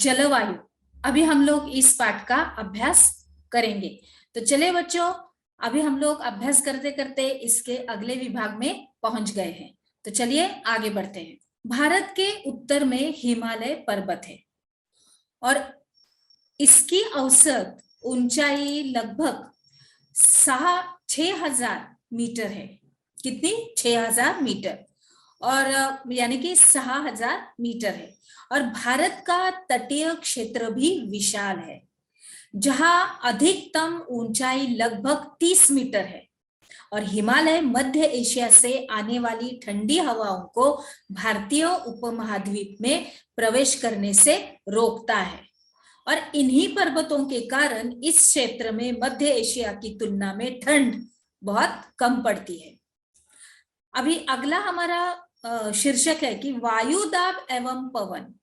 जलवायु। अभी हम लोग इस पाठ का अभ्यास करेंगे। तो चलिए बच्चों, अभी हम लोग अभ्यास करते करते इसके अगले विभाग में पहुंच गए हैं। तो चलिए आगे बढ़ते हैं। भारत के उत्तर में हिमालय पर्वत है और इसकी औसत ऊंचाई लगभग 6,000 मीटर है। कितनी? 6,000 मीटर, और यानी कि 6,000 मीटर है। और भारत का तटीय क्षेत्र भी विशाल है, जहां अधिकतम ऊंचाई लगभग 30 मीटर है। और हिमालय मध्य एशिया से आने वाली ठंडी हवाओं को भारतीय उपमहाद्वीप में प्रवेश करने से रोकता है। और इन्हीं पर्वतों के कारण इस क्षेत्र में मध्य एशिया की तुलना में ठंड बहुत कम पड़ती है। अभी अगला हमारा शीर्षक है कि वायु दाब एवं पवन।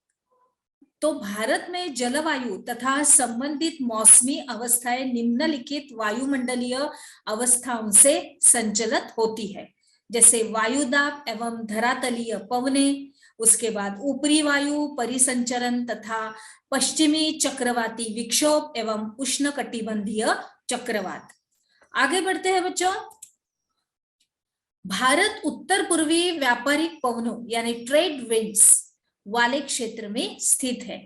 तो भारत में जलवायु तथा संबंधित मौसमी अवस्थाएं निम्नलिखित वायुमंडलीय अवस्थाओं से संचालित होती है, जैसे वायुदाब एवं धरातलीय पवने, उसके बाद ऊपरी वायु परिसंचरण तथा पश्चिमी चक्रवाती विक्षोभ एवं उष्णकटिबंधीय चक्रवात। आगे बढ़ते हैं बच्चों। भारत उत्तर पूर्वी व्यापारिक पवनों यानी ट्रेड विंड्स वाले क्षेत्र में स्थित है,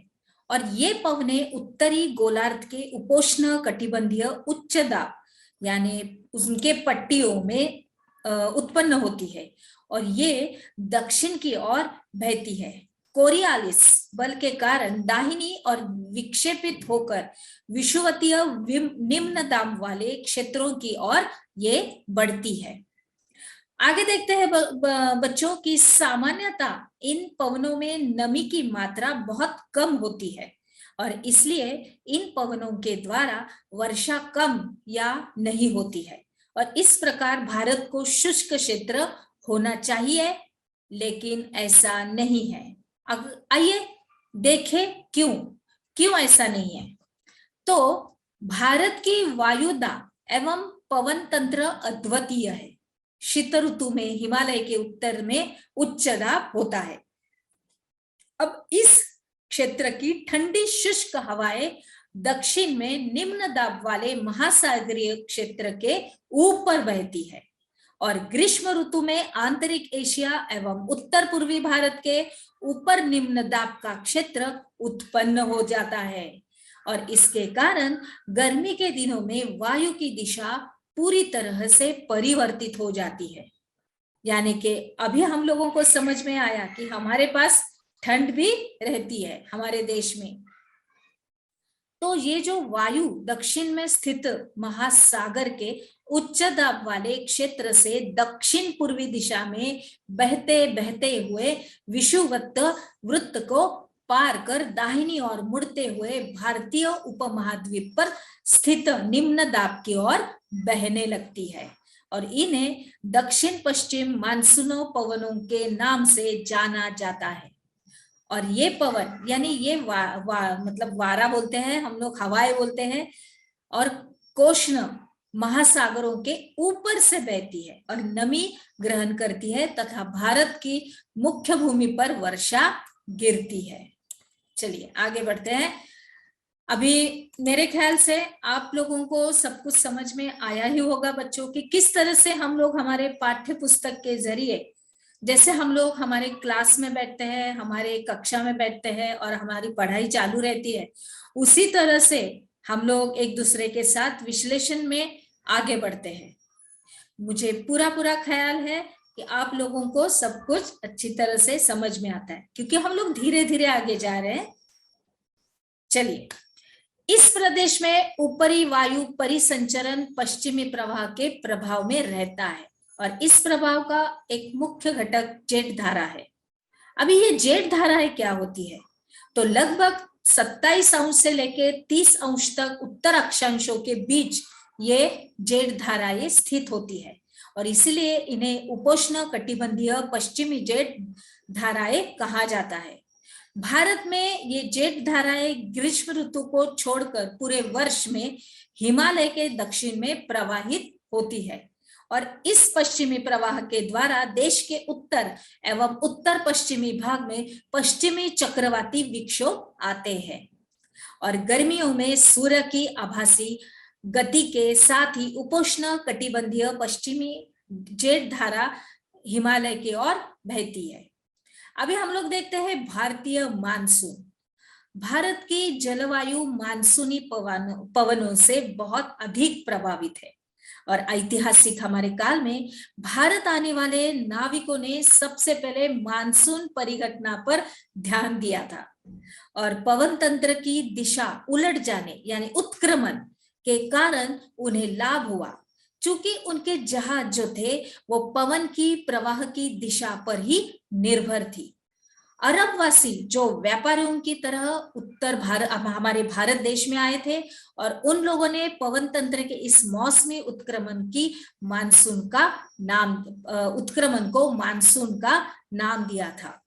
और ये पवने उत्तरी गोलार्ध के उपोष्ण कटिबंधीय उच्च दाब यानी उनके पट्टियों में उत्पन्न होती है, और ये दक्षिण की ओर बहती है। कोरियालिस बल के कारण दाहिनी और विक्षेपित होकर विषुवतीय निम्न दाब वाले क्षेत्रों की ओर ये बढ़ती है। आगे देखते हैं बच्चों की सामान्यतः इन पवनों में नमी की मात्रा बहुत कम होती है, और इसलिए इन पवनों के द्वारा वर्षा कम या नहीं होती है। और इस प्रकार भारत को शुष्क क्षेत्र होना चाहिए, लेकिन ऐसा नहीं है। अब आइए देखें क्यों ऐसा नहीं है। तो भारत की वायुदा एवं पवन तंत्र अद्वितीय है। शीत ऋतु में हिमालय के उत्तर में उच्च दाब होता है। अब इस क्षेत्र की ठंडी शुष्क हवाएं दक्षिण में निम्न दाब वाले महासागरीय क्षेत्र के ऊपर बहती है, और ग्रीष्म ऋतु में आंतरिक एशिया एवं उत्तर पूर्वी भारत के ऊपर निम्न दाब का क्षेत्र उत्पन्न हो जाता है। और इसके कारण गर्मी के दिनों में वायु की दिशा पूरी तरह से परिवर्तित हो जाती है। यानी कि अभी हम लोगों को समझ में आया कि हमारे पास ठंड भी रहती है हमारे देश में। तो ये जो वायु दक्षिण में स्थित महासागर के उच्च दाब वाले क्षेत्र से दक्षिण पूर्वी दिशा में बहते बहते हुए विषुवत वृत्त को पार कर दाहिनी ओर मुड़ते हुए भारतीय उपमहाद्वीप पर स्थित निम्न दाब की ओर बहने लगती है, और इन्हें दक्षिण पश्चिम मानसूनों पवनों के नाम से जाना जाता है। और ये पवन यानी ये मतलब वारा बोलते हैं हम लोग, हवाएं बोलते हैं, और कोष्ण महासागरों के ऊपर से बहती है और नमी ग्रहण करती है तथा भारत की मुख्य भूमि पर वर्षा गिरती है। चलिए आगे बढ़ते हैं। अभी मेरे ख्याल से आप लोगों को सब कुछ समझ में आया ही होगा बच्चों कि किस तरह से हम लोग हमारे पाठ्य पुस्तक के जरिए, जैसे हम लोग हमारे क्लास में बैठते हैं, हमारे कक्षा में बैठते हैं और हमारी पढ़ाई चालू रहती है, उसी तरह से हम लोग एक दूसरे के साथ विश्लेषण में आगे बढ़ते हैं। मुझे पूरा ख्याल है कि आप लोगों को सब कुछ अच्छी तरह से समझ में आता है, क्योंकि हम लोग धीरे धीरे आगे जा रहे हैं। चलिए, इस प्रदेश में ऊपरी वायु परिसंचरण पश्चिमी प्रवाह के प्रभाव में रहता है, और इस प्रभाव का एक मुख्य घटक जेट धारा है। अभी ये जेट धाराएं क्या होती है? तो लगभग 27 अंश से लेकर 30 अंश तक उत्तर अक्षांशों के बीच ये जेट धाराएं स्थित होती है, और इसलिए इन्हें उपोष्ण कटिबंधीय पश्चिमी जेट धाराएं कहा जाता है। भारत में ये जेट धाराएं ग्रीष्म ऋतु को छोड़कर पूरे वर्ष में हिमालय के दक्षिण में प्रवाहित होती है, और इस पश्चिमी प्रवाह के द्वारा देश के उत्तर एवं उत्तर पश्चिमी भाग में पश्चिमी चक्रवाती विक्षोभ आते हैं। और गर्मियों में सूर्य की आभासी गति के साथ ही उपोष्ण कटिबंधीय पश्चिमी जेट धारा हिमालय की ओर बहती है। अभी हम लोग देखते हैं भारतीय मानसून। भारत की जलवायु मानसूनी पवनों से बहुत अधिक प्रभावित है और ऐतिहासिक हमारे काल में भारत आने वाले नाविकों ने सबसे पहले मानसून परिघटना पर ध्यान दिया था और पवन तंत्र की दिशा उलट जाने यानी उत्क्रमण के कारण उन्हें लाभ हुआ, चूंकि उनके जहाज जो थे वो पवन की प्रवाह की दिशा पर ही निर्भर थी। अरबवासी जो व्यापारियों की तरह उत्तर भारत हमारे भारत देश में आए थे और उन लोगों ने पवन तंत्र के इस मौसमी उत्क्रमण को मानसून का नाम दिया था।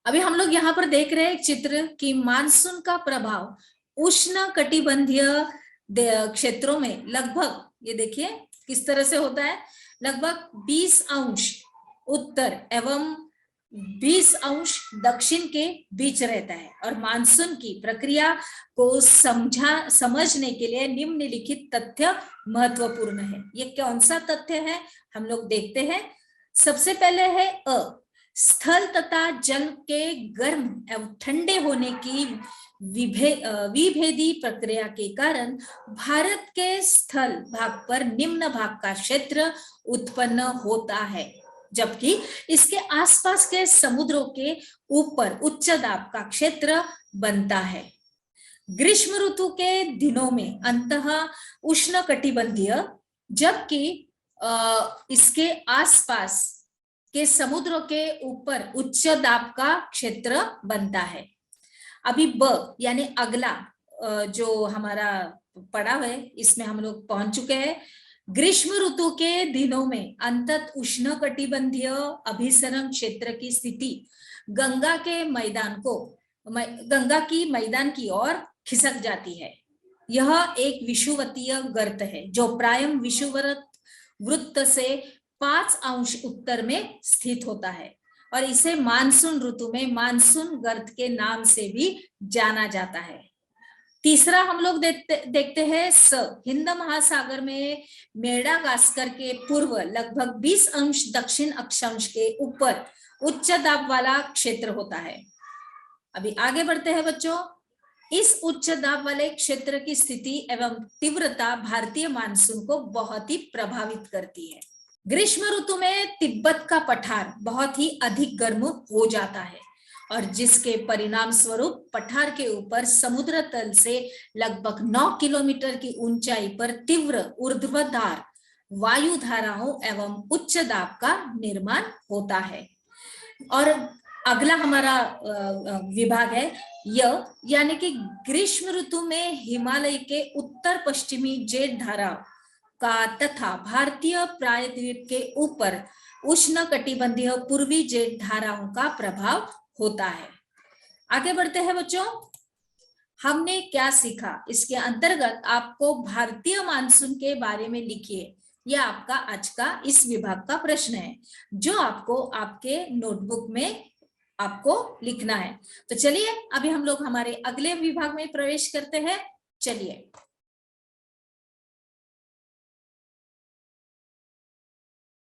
अभी हम लोग यहाँ पर देख रहे हैं एक चित्र कि मानसून का प्रभाव उष्ण कटिबंधीय क्षेत्रों में लगभग, ये देखिए किस तरह से होता है, लगभग 20 अंश उत्तर एवं 20 अंश दक्षिण के बीच रहता है। और मानसून की प्रक्रिया को समझने के लिए निम्नलिखित तथ्य महत्वपूर्ण है। ये कौन सा तथ्य है हम लोग देखते हैं। सबसे पहले है स्थल तथा जल के गर्म एवं ठंडे होने की विभेदी प्रक्रिया के कारण भारत के स्थल भाग पर निम्न भाग का क्षेत्र उत्पन्न होता है, जबकि इसके आसपास के समुद्रों के ऊपर उच्च दाब का क्षेत्र बनता है। ग्रीष्म ऋतु के दिनों में अंतः उष्ण कटिबंधीय, जबकि इसके आसपास के समुद्रों के ऊपर उच्च दाब का क्षेत्र बनता है। अभी ब यानी अगला जो हमारा पड़ा है इसमें हम लोग पहुंच चुके हैं। ग्रीष्म ऋतु के दिनों में अंतत उष्ण कटिबंधीय अभिसरण क्षेत्र की स्थिति गंगा की मैदान की ओर खिसक जाती है। यह एक विषुवतीय गर्त है जो प्राय विषुवत वृत्त से 5 अंश उत्तर में स्थित होता है और इसे मानसून ऋतु में मानसून गर्त के नाम से भी जाना जाता है। तीसरा हम लोग देखते हैं हिंद महासागर में मेडागास्कर के पूर्व लगभग 20 अंश दक्षिण अक्षांश के ऊपर उच्च दाब वाला क्षेत्र होता है। अभी आगे बढ़ते हैं बच्चों। इस उच्च दाब वाले क्षेत्र की स्थिति एवं तीव्रता भारतीय मानसून को बहुत ही प्रभावित करती है। ग्रीष्म ऋतु में तिब्बत का पठार बहुत ही अधिक गर्म हो जाता है और जिसके परिणाम स्वरूप पठार के ऊपर समुद्र तल से लगभग 9 किलोमीटर की ऊंचाई पर तीव्र ऊर्ध्वाधर वायु धाराओं एवं उच्च दाब का निर्माण होता है। और अगला हमारा विभाग है यानी कि ग्रीष्म ऋतु में हिमालय के उत्तर पश्चिमी जेट धारा का तथा भारतीय प्रायद्वीप के ऊपर उष्ण कटिबंधीय पूर्वी जेट धाराओं का प्रभाव होता है। आगे बढ़ते हैं बच्चों। हमने क्या सीखा, इसके अंतर्गत आपको भारतीय मानसून के बारे में लिखिए। यह आपका आज का इस विभाग का प्रश्न है जो आपको आपके नोटबुक में आपको लिखना है। तो चलिए अभी हम लोग हमारे अगले विभाग में प्रवेश करते हैं। चलिए